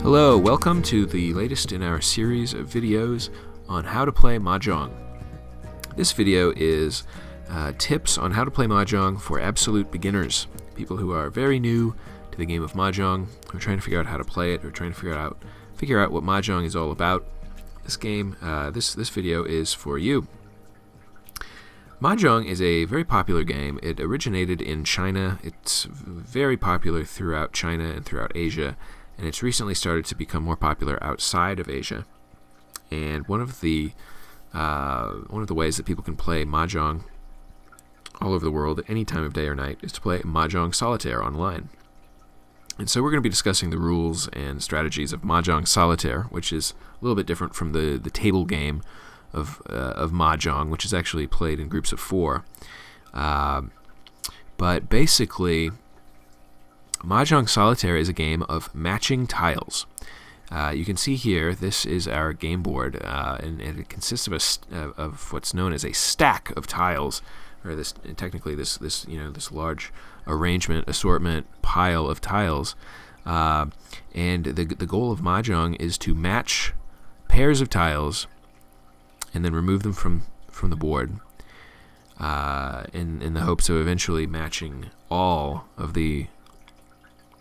Hello, welcome to the latest in our series of videos on how to play Mahjong. This video is tips on how to play Mahjong for absolute beginners, people who are very new to the game of Mahjong, who are trying to figure out how to play it, or trying to figure out what Mahjong is all about. This game, this video is for you. Mahjong is a very popular game. It originated in China. It's very popular throughout China and throughout Asia, and it's recently started to become more popular outside of Asia. And one of the ways that people can play Mahjong all over the world at any time of day or night is to play Mahjong Solitaire online. And so we're going to be discussing the rules and strategies of Mahjong Solitaire, which is a little bit different from the table game of Mahjong, which is actually played in groups of 4. But basically, Mahjong Solitaire is a game of matching tiles. You can see here, this is our game board, and it consists of what's known as a stack of tiles, or this large assortment pile of tiles. And the goal of Mahjong is to match pairs of tiles and then remove them from the board, in the hopes of eventually matching all of the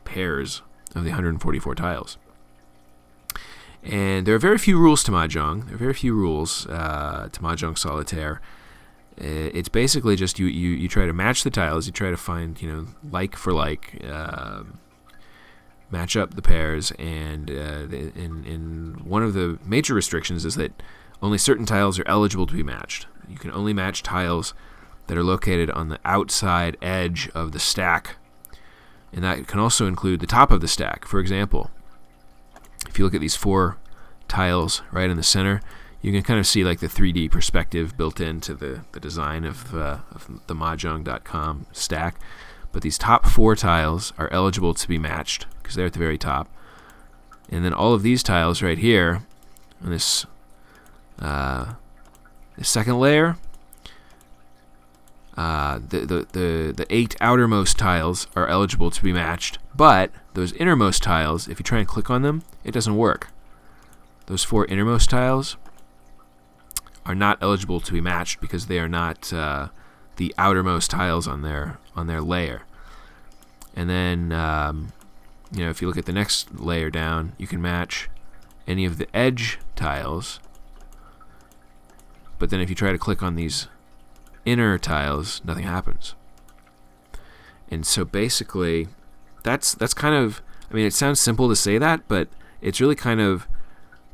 pairs of the 144 tiles. And there are very few rules to Mahjong. There are very few rules to Mahjong Solitaire. It's basically just you try to match the tiles. You try to find like for like, match up the pairs. And in one of the major restrictions is that only certain tiles are eligible to be matched. You can only match tiles that are located on the outside edge of the stack. And that can also include the top of the stack. For example, if you look at these 4 tiles right in the center, you can kind of see like the 3D perspective built into the design of the Mahjong.com stack. But these top 4 tiles are eligible to be matched because they're at the very top. And then all of these tiles right here on this second layer, the 8 outermost tiles are eligible to be matched, but those innermost tiles, if you try and click on them, it doesn't work. Those 4 innermost tiles are not eligible to be matched because they are not the outermost tiles on their layer. And then if you look at the next layer down, you can match any of the edge tiles, but then if you try to click on these inner tiles, nothing happens. And so basically, that's kind of, it sounds simple to say that, but it's really kind of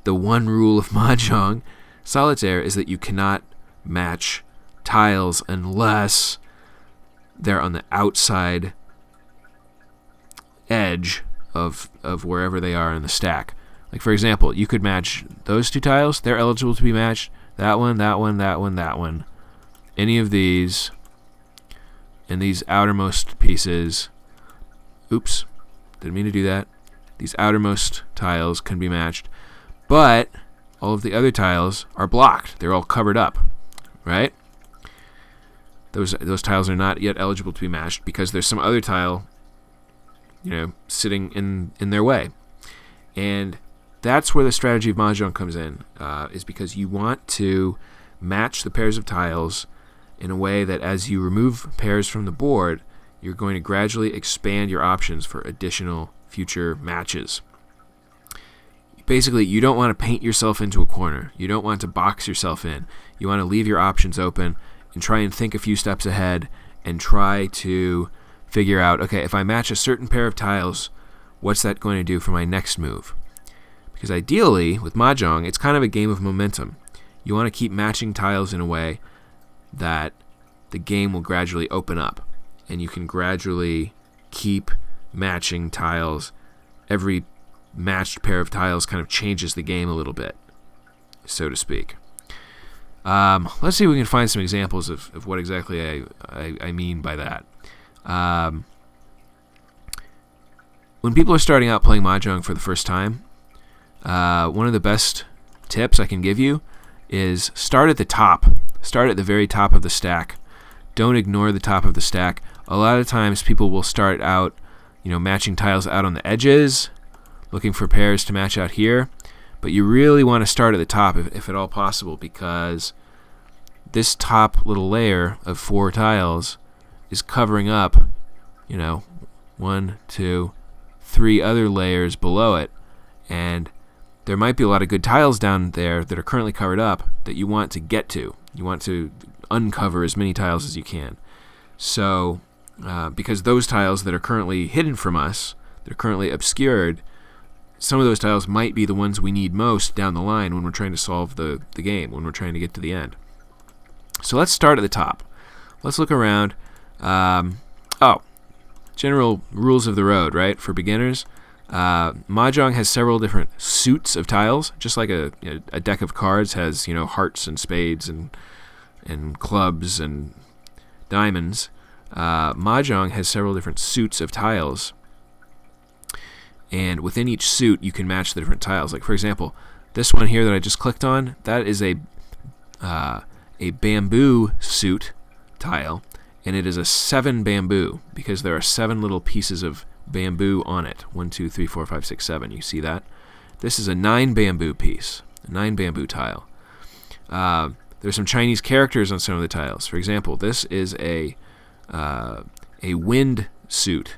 the one rule of Mahjong Solitaire is that you cannot match tiles unless they're on the outside edge of wherever they are in the stack. Like, for example, you could match those 2 tiles, they're eligible to be matched, that one, that one, that one, that one. Any of these, and these outermost pieces, oops, didn't mean to do that. These outermost tiles can be matched, but all of the other tiles are blocked. They're all covered up, right? Those tiles are not yet eligible to be matched because there's some other tile, sitting in their way. And that's where the strategy of Mahjong comes in, is because you want to match the pairs of tiles in a way that as you remove pairs from the board, you're going to gradually expand your options for additional future matches. Basically, you don't want to paint yourself into a corner. You don't want to box yourself in. You want to leave your options open and try and think a few steps ahead and try to figure out, okay, if I match a certain pair of tiles, what's that going to do for my next move? Because ideally, with Mahjong, it's kind of a game of momentum. You want to keep matching tiles in a way that the game will gradually open up, and you can gradually keep matching tiles. Every matched pair of tiles kind of changes the game a little bit, so to speak. Let's see if we can find some examples of what exactly I mean by that. When people are starting out playing Mahjong for the first time, one of the best tips I can give you is start at the top. Start at the very top of the stack. Don't ignore the top of the stack. A lot of times people will start out, matching tiles out on the edges, looking for pairs to match out here. But you really want to start at the top if at all possible, because this top little layer of 4 tiles is covering up, 1, 2, 3 other layers below it, and there might be a lot of good tiles down there that are currently covered up that you want to get to. You want to uncover as many tiles as you can. So, because those tiles that are currently hidden from us, that are currently obscured, some of those tiles might be the ones we need most down the line when we're trying to solve the game, when we're trying to get to the end. So let's start at the top. Let's look around. General rules of the road, right, for beginners. Mahjong has several different suits of tiles, just like a deck of cards has, hearts and spades and clubs and diamonds. Mahjong has several different suits of tiles, and within each suit you can match the different tiles. Like, for example, this one here that I just clicked on, that is a bamboo suit tile, and it is a 7 bamboo because there are 7 little pieces of bamboo on it. 1, 2, 3, 4, 5, 6, 7. You see that? This is a 9 bamboo piece, a 9 bamboo tile. There's some Chinese characters on some of the tiles. For example, this is a wind suit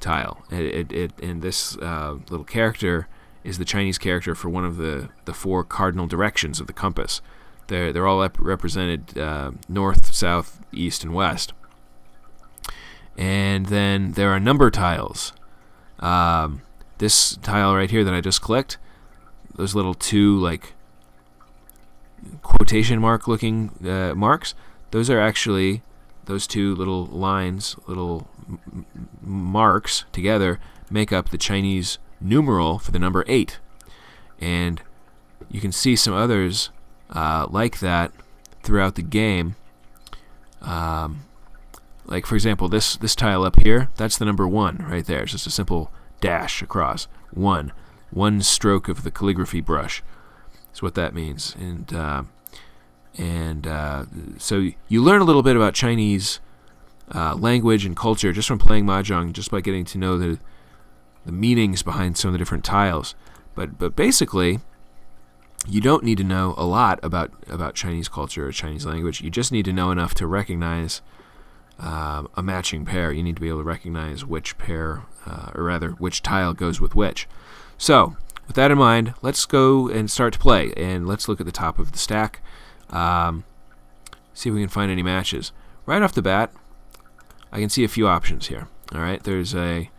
tile. And this little character is the Chinese character for one of the 4 cardinal directions of the compass. They're all represented north, south, east, and west. And then there are number tiles. This tile right here that I just clicked, those little 2 quotation mark looking marks, those are actually those 2 little lines, little marks together make up the Chinese numeral for the number 8. And you can see some others like that throughout the game. Like, for example, this tile up here, that's the number 1 right there. It's just a simple dash across. 1 stroke of the calligraphy brush is what that means. And so you learn a little bit about Chinese language and culture just from playing Mahjong, just by getting to know the meanings behind some of the different tiles. But basically, you don't need to know a lot about Chinese culture or Chinese language. You just need to know enough to recognize a matching pair. You need to be able to recognize which pair, or rather, which tile goes with which. So, with that in mind, let's go and start to play, and let's look at the top of the stack. See if we can find any matches. Right off the bat, I can see a few options here. All right, there's a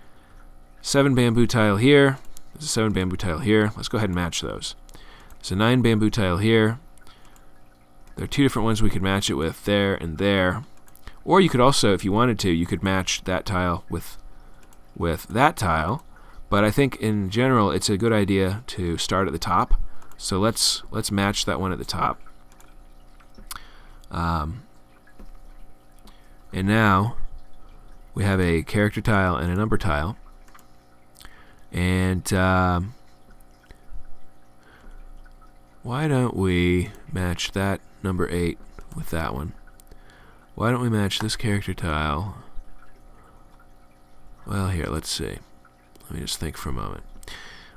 7 bamboo tile here. There's a 7 bamboo tile here. Let's go ahead and match those. There's a 9 bamboo tile here. There are 2 different ones we could match it with, there and there. Or you could also, if you wanted to, you could match that tile with that tile. But I think in general, it's a good idea to start at the top. So let's match that one at the top. And now we have a character tile and a number tile. And why don't we match that number 8 with that one? Why don't we match this character tile? Well, here, let's see. Let me just think for a moment.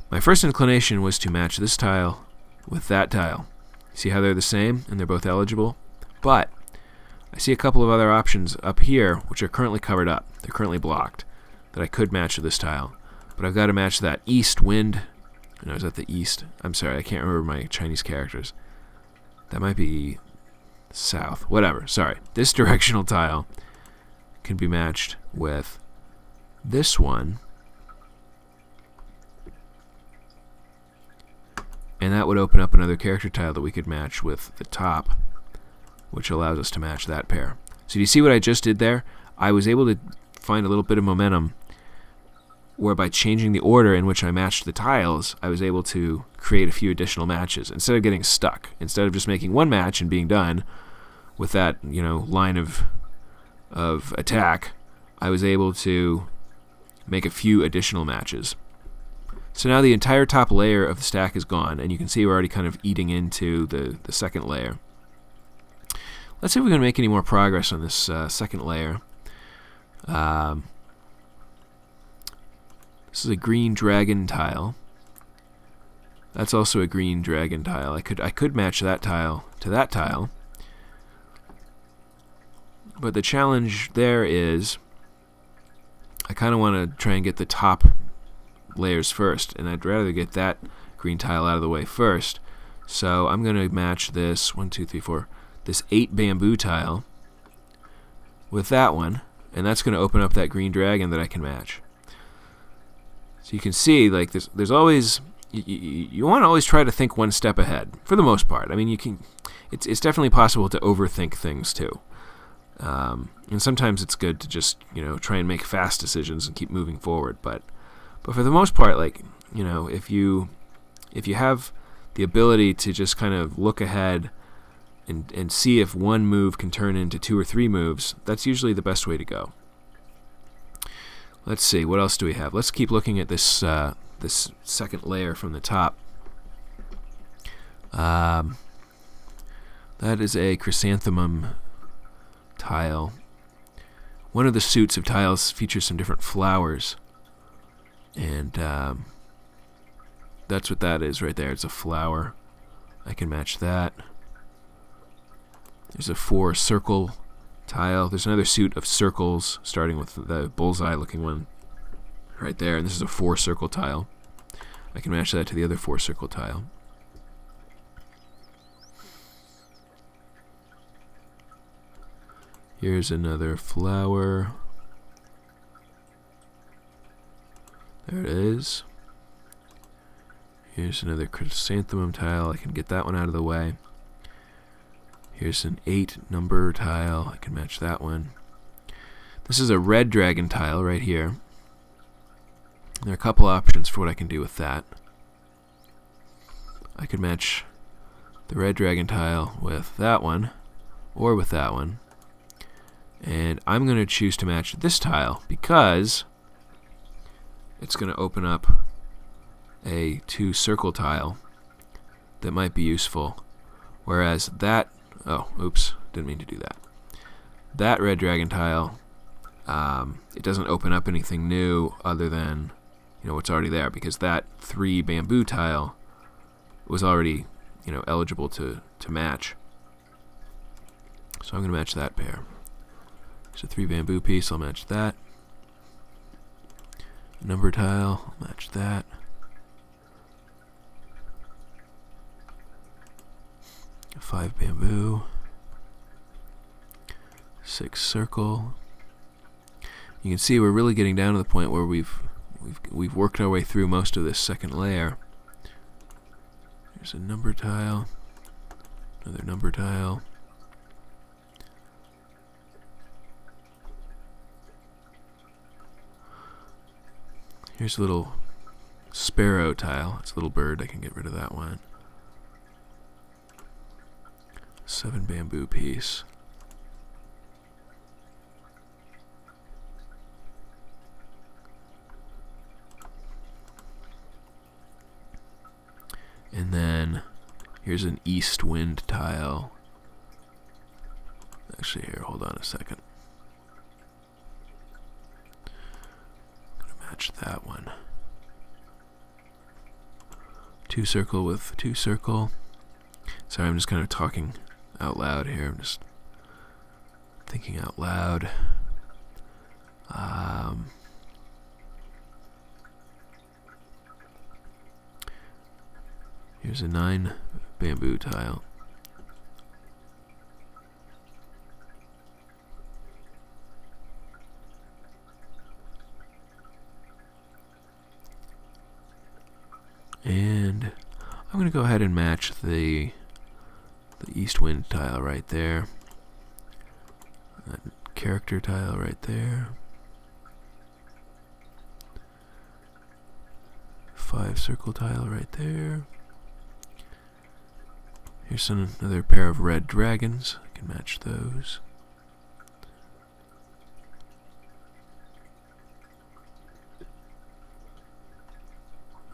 My first inclination was to match this tile with that tile. See how they're the same and they're both eligible? But I see a couple of other options up here which are currently covered up. They're currently blocked that I could match with this tile. But I've got to match that east wind. No, is that the east? I'm sorry, I can't remember my Chinese characters. That might be south. Whatever, sorry. This directional tile can be matched with this one. And that would open up another character tile that we could match with the top, which allows us to match that pair. So do you see what I just did there? I was able to find a little bit of momentum where by changing the order in which I matched the tiles, I was able to create a few additional matches instead of getting stuck. Instead of just making one match and being done with that, line of attack, I was able to make a few additional matches. So now the entire top layer of the stack is gone, and you can see we're already kind of eating into the second layer. Let's see if we can make any more progress on this second layer. This is a green dragon tile. That's also a green dragon tile. I could match that tile to that tile. But the challenge there is I kind of want to try and get the top layers first, and I'd rather get that green tile out of the way first. So I'm going to match this 1, 2, 3, 4, this 8 bamboo tile with that one, and that's going to open up that green dragon that I can match. So you can see, like, there's always you want to always try to think one step ahead for the most part. I mean, it's definitely possible to overthink things too. And sometimes it's good to just, try and make fast decisions and keep moving forward. But for the most part, like, if you have the ability to just kind of look ahead and see if one move can turn into 2 or 3 moves, that's usually the best way to go. Let's see, what else do we have? Let's keep looking at this this second layer from the top. That is a Chrysanthemum Tile. One of the suits of tiles features some different flowers, and that's what that is right there. It's a flower. I can match that. There's a 4 circle tile. There's another suit of circles, starting with the bullseye looking one right there, and this is a 4 circle tile. I can match that to the other 4 circle tile. Here's another flower. There it is. Here's another chrysanthemum tile. I can get that one out of the way. Here's an 8 number tile. I can match that one. This is a red dragon tile right here. There are a couple options for what I can do with that. I could match the red dragon tile with that one, or with that one. And I'm going to choose to match this tile because it's going to open up a 2 circle tile that might be useful. Whereas that, didn't mean to do that. That red dragon tile, it doesn't open up anything new other than what's already there, because that 3 bamboo tile was already eligible to match. So I'm going to match that pair. It's a 3 bamboo piece. I'll match that. Number tile. I'll match that. A 5 bamboo. 6 circle. You can see we're really getting down to the point where we've worked our way through most of this second layer. There's a number tile. Another number tile. Here's a little sparrow tile. It's a little bird. I can get rid of that one. 7 bamboo piece. And then here's an east wind tile. Actually, here, hold on a second. Match that one. 2 circle with 2 circle. Sorry, I'm just kind of talking out loud here. I'm just thinking out loud. Here's a 9 bamboo tile. And I'm going to go ahead and match the east wind tile right there. That character tile right there. 5 circle tile right there. Here's another pair of red dragons. I can match those.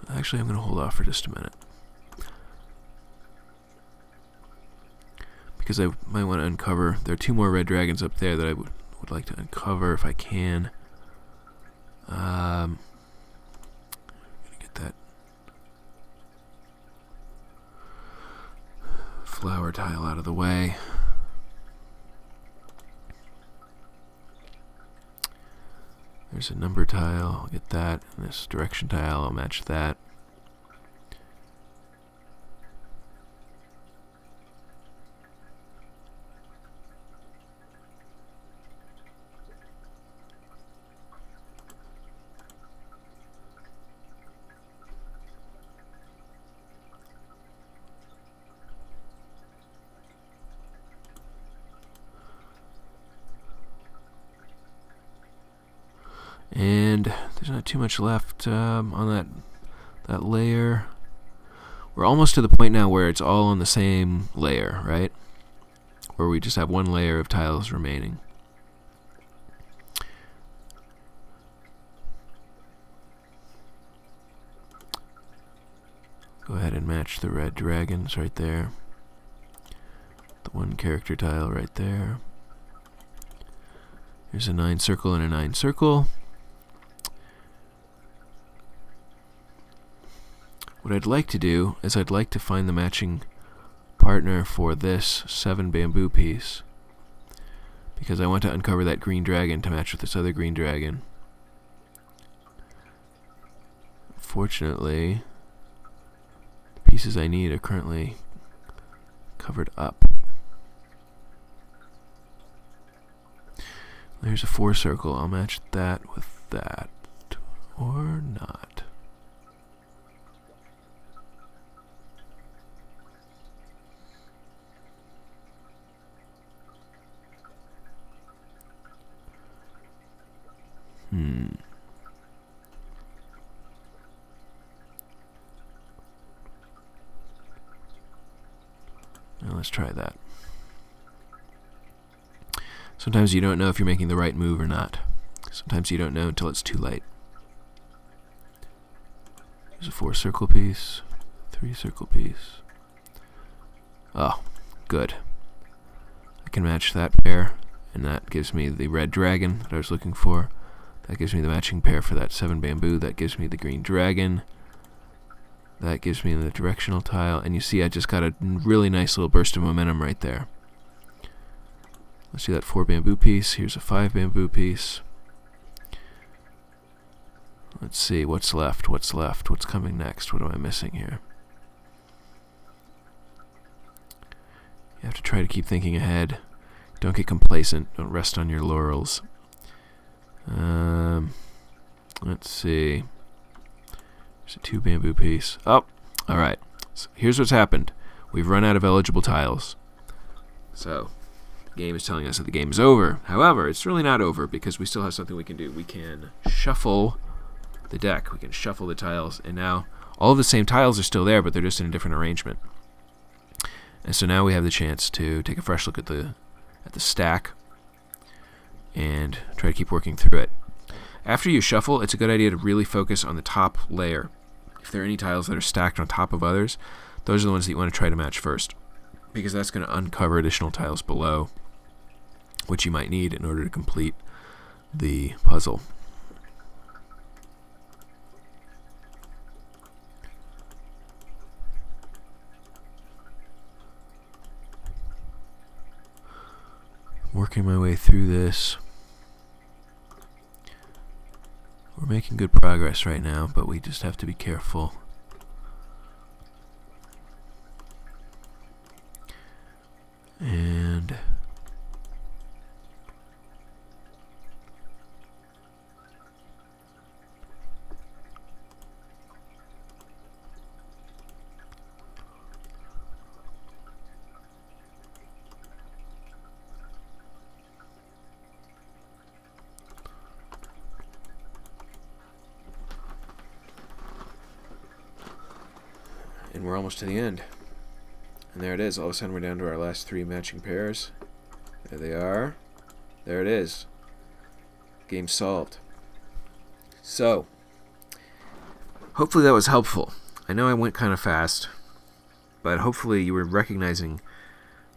Actually, I'm going to hold off for just a minute, because I might want to uncover. There are 2 more red dragons up there that I would like to uncover if I can. flower tile out of the way. There's a number tile, I'll get that. And this direction tile, I'll match that. And there's not too much left on that layer. We're almost to the point now where it's all on the same layer, right? Where we just have one layer of tiles remaining. Go ahead and match the red dragons right there. The one character tile right there. There's a 9 circle and a 9 circle. What I'd like to do is I'd like to find the matching partner for this 7 bamboo piece, because I want to uncover that green dragon to match with this other green dragon. Fortunately, the pieces I need are currently covered up. There's a 4 circle. I'll match that with that, or not. Now let's try that. Sometimes you don't know if you're making the right move or not. Sometimes you don't know until it's too late. There's a 4 circle piece, 3 circle piece. Oh, good. I can match that pair, and that gives me the red dragon that I was looking for. That gives me the matching pair for that 7 bamboo. That gives me the green dragon. That gives me the directional tile. And you see I just got a really nice little burst of momentum right there. Let's do that 4 bamboo piece. Here's a 5 bamboo piece. Let's see, what's left? What's left? What's coming next? What am I missing here? You have to try to keep thinking ahead. Don't get complacent. Don't rest on your laurels. Let's see. There's a 2 bamboo piece. Oh, alright. So here's what's happened. We've run out of eligible tiles. So, the game is telling us that the game is over. However, it's really not over, because we still have something we can do. We can shuffle the deck. We can shuffle the tiles, and now all of the same tiles are still there, but they're just in a different arrangement. And so now we have the chance to take a fresh look at the stack and try to keep working through it. After you shuffle, it's a good idea to really focus on the top layer. If there are any tiles that are stacked on top of others, those are the ones that you want to try to match first, because that's going to uncover additional tiles below, which you might need in order to complete the puzzle. Working my way through this. We're making good progress right now, but we just have to be careful. And we're almost to the end. And there it is. All of a sudden we're down to our last 3 matching pairs. There they are. There it is. Game solved. So, hopefully that was helpful. I know I went kind of fast, but hopefully you were recognizing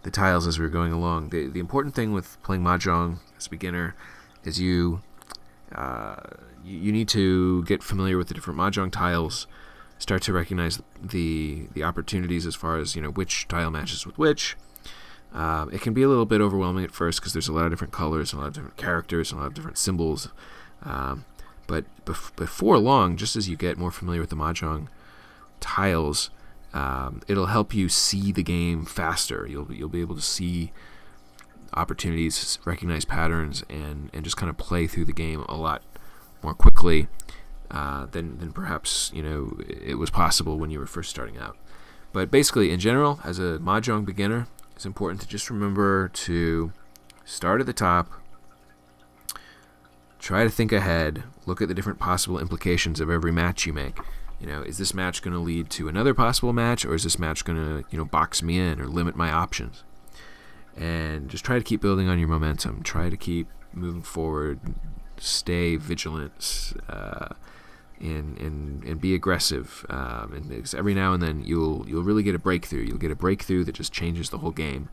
the tiles as we were going along. The important thing with playing Mahjong as a beginner is you need to get familiar with the different Mahjong tiles start to recognize the opportunities as far as, which tile matches with which. It can be a little bit overwhelming at first because there's a lot of different colors, a lot of different characters, a lot of different symbols. But before long, just as you get more familiar with the Mahjong tiles, it'll help you see the game faster. You'll be able to see opportunities, recognize patterns, and just kind of play through the game a lot more quickly than perhaps it was possible when you were first starting out. But basically, in general, as a Mahjong beginner, it's important to just remember to start at the top, try to think ahead, look at the different possible implications of every match you make. Is this match going to lead to another possible match, or is this match going to, box me in or limit my options? And just try to keep building on your momentum. Try to keep moving forward. Stay vigilant, and be aggressive. And every now and then you'll really get a breakthrough. You'll get a breakthrough that just changes the whole game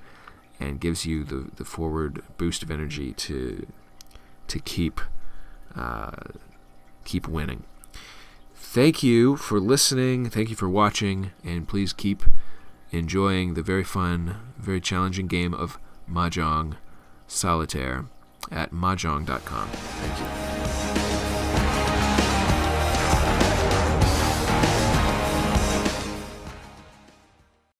and gives you the forward boost of energy to keep winning. Thank you for listening. Thank you for watching, and please keep enjoying the very fun, very challenging game of Mahjong Solitaire at mahjong.com. Thank you.